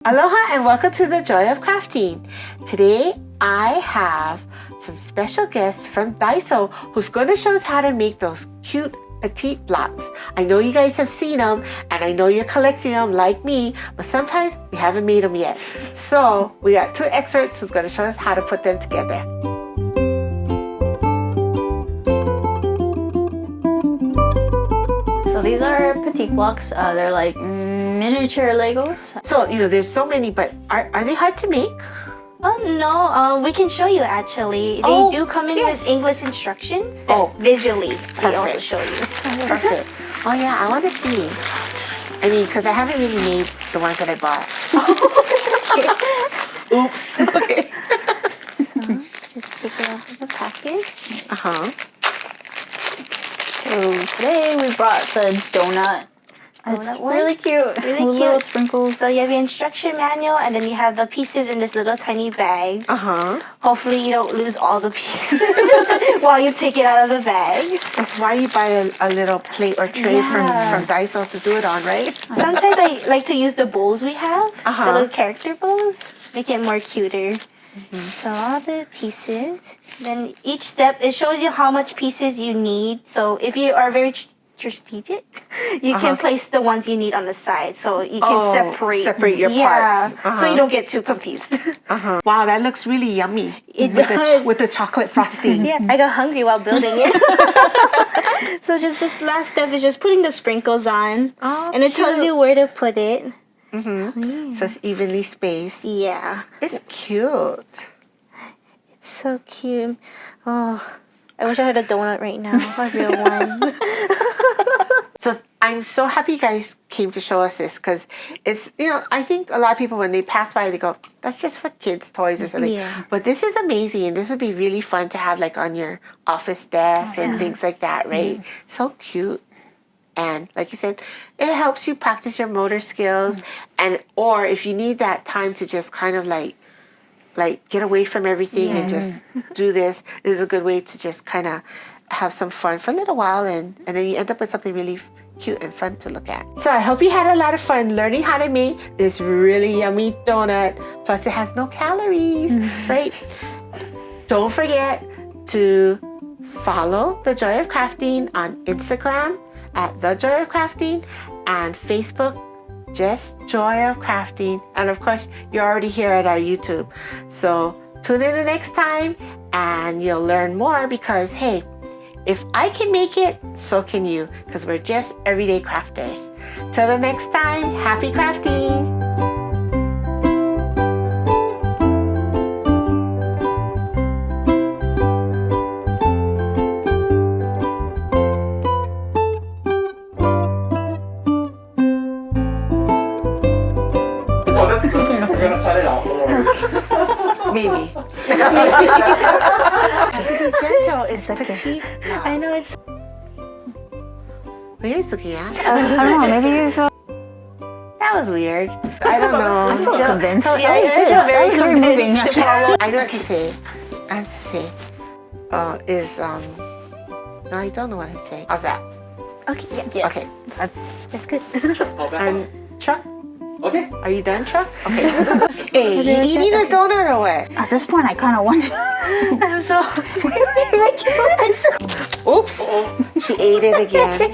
Aloha and welcome to the Joy of Crafting. Today I have some special guests from Daiso who's going to show us how to make those cute petite blocks. I know you guys have seen them and I know you're collecting them like me, but sometimes we haven't made them yet. So we got two experts who's going to show us how to put them together. So these are petite blocks. They're like miniature Legos. So, there's so many, but are they hard to make? Oh no, we can show you actually. They do come in with English instructions that visually we also show you. Perfect. Oh yeah, I want to see. I mean, because I haven't really made the ones that I bought. Oops. Okay. So just take it off of the package. Uh-huh. So today we brought the donut. It's really cute. Really cute. Little sprinkles. So you have your instruction manual and then you have the pieces in this little tiny bag. Uh-huh. Hopefully you don't lose all the pieces while you take it out of the bag. That's why you buy a little plate or tray from Daiso to do it on, right? Sometimes I like to use the bowls we have, the little character bowls, make it more cuter. So all the pieces. Then each step, it shows you how much pieces you need. So if you are very strategic, you can place the ones you need on the side. So you can separate your parts. So you don't get too confused. Wow, that looks really yummy. It does. With the chocolate frosting. Yeah, I got hungry while building it. So just last step is just putting the sprinkles on. Oh, and it tells you where to put it. So it's evenly spaced. Yeah. It's cute. It's so cute. Oh, I wish I had a donut right now, a real one. So I'm so happy you guys came to show us this because it's, I think a lot of people when they pass by, they go, that's just for kids' toys or something. Yeah. But this is amazing. And this would be really fun to have like on your office desk and things like that, right? So cute. And like you said, it helps you practice your motor skills. Or if you need that time to just kind of like get away from everything and just do this is a good way to just kind of have some fun for a little while and then you end up with something really cute and fun to look at. So I hope you had a lot of fun learning how to make this really yummy donut. Plus it has no calories, right? Don't forget to follow The Joy of Crafting on Instagram at The Joy of Crafting and Facebook just Joy of Crafting. And of course, you're already here at our YouTube. So tune in the next time and you'll learn more because, hey, if I can make it, so can you, because we're just everyday crafters. Till the next time, happy crafting! We're gonna cut it out. Maybe. Just be gentle. It's petite. I know it's... What are you guys looking at? I don't know. Maybe you feel. That was weird. I don't know. I feel convinced. Yeah, it's very moving. convinced. I know what to say. I have to say. No, I don't know what I'm saying. How's that? Okay, yeah. Yes. Okay. That's good. And Chuck? Okay. Are you done, Chuck? Okay. Hey, you eating a donut or what? At this point, I kind of want to. I'm so... Oops. She ate it again.